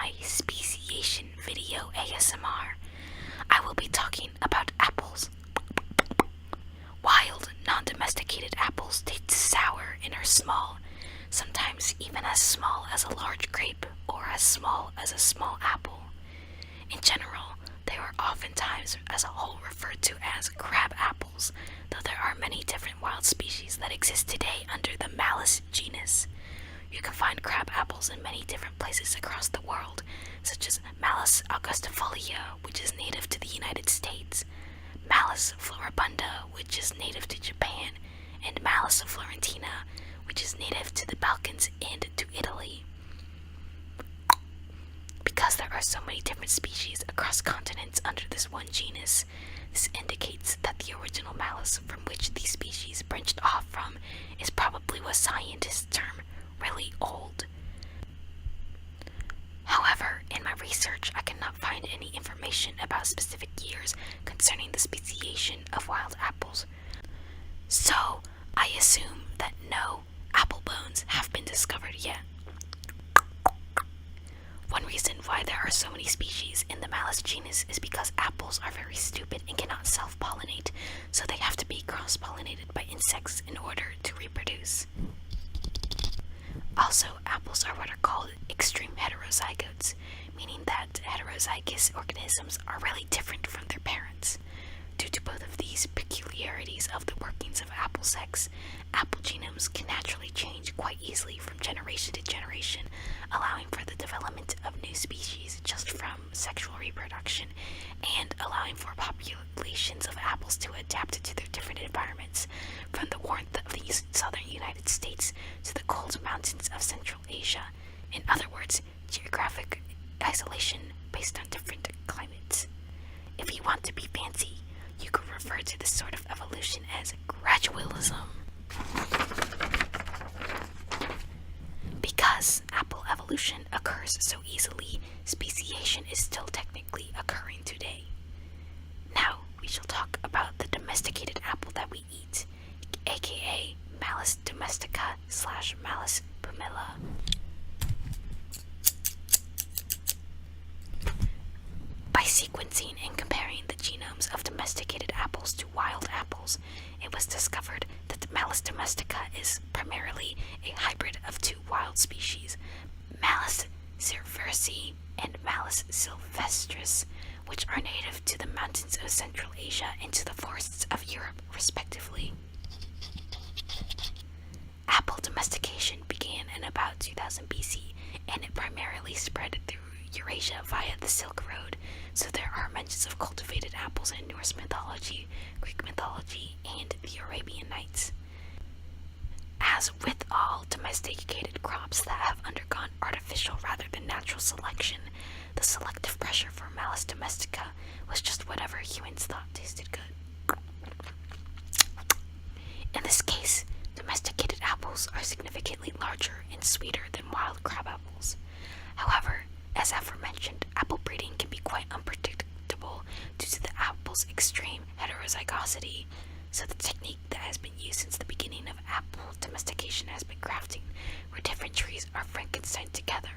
my Speciation video ASMR. I will be talking about apples. Wild, non-domesticated apples taste sour and are small, sometimes even as small as a large grape or as small as a small apple. In general, they are oftentimes as a whole referred to as crab apples, though there are many different wild species that exist today under the Malus genus. You can find crab apples in many different places across the world, such as Malus augustifolia, which is native to the United States, Malus floribunda, which is native to Japan, and Malus florentina, which is native to the Balkans and to Italy. Because there are so many different species across continents under this one genus, this indicates that the original Malus from which these species branched off from is probably what scientists term really old. However, in my research, I cannot find any information about specific years concerning the speciation of wild apples. So, I assume that no apple bones have been discovered yet. One reason why there are so many species in the Malus genus is because apples are very stupid and cannot self-pollinate, so they have to be cross-pollinated by insects in order to reproduce. Also, apples are what are called extreme heterozygotes, meaning that heterozygous organisms are really different from their parents. Due to both of these peculiarities of the workings of apple sex, apple genomes can naturally change quite easily from generation to generation, allowing for the development of new species just from sexual reproduction, and allowing for populations of apples to adapt to their different environments, from the warmth of the southern United States to the cold mountains of Central Asia. In other words, geographic isolation based on different climates. If you want to be fancy, you could refer to this sort of evolution as gradualism. Because apple evolution occurs so easily, speciation is still technically occurring today. Now, we shall talk about the domesticated apple that we eat, aka Malus domestica / Malus pumila. By sequencing and comparing the genomes of domesticated apples to wild apples, it was discovered that Malus domestica is primarily a hybrid of two wild species, Malus cerevisiae and Malus sylvestris, which are native to the mountains of Central Asia and to the forests of Europe, respectively. Apple domestication began in about 2000 BC, and it primarily spread through Eurasia via the Silk Road, so there are mentions of cultivated apples in Norse mythology, Greek mythology, and the Arabian Nights. As with all domesticated crops that have undergone artificial rather than natural selection, the selective pressure for Malus domestica was just whatever humans thought tasted good. In this case, domesticated apples are significantly larger and sweeter than wild crab apples. However, as aforementioned, apple breeding can be quite unpredictable due to the apple's extreme heterozygosity, so the technique that has been used since the beginning of apple domestication has been grafting, where different trees are Frankensteined together.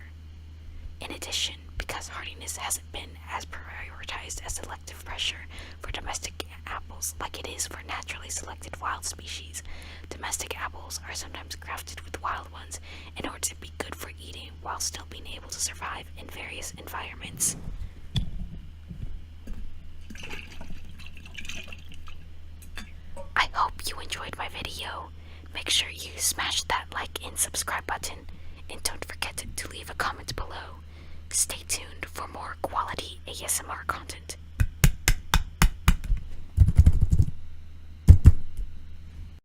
In addition, because hardiness hasn't been as prioritized as selective pressure for domestic apples like it is for naturally selected wild species, domestic apples are sometimes grafted with wild ones in order to be good for eating while still being able to survive in various environments. I hope you enjoyed my video. Make sure you smash that like and subscribe button, and don't forget to leave a comment below. Stay tuned for more quality ASMR content.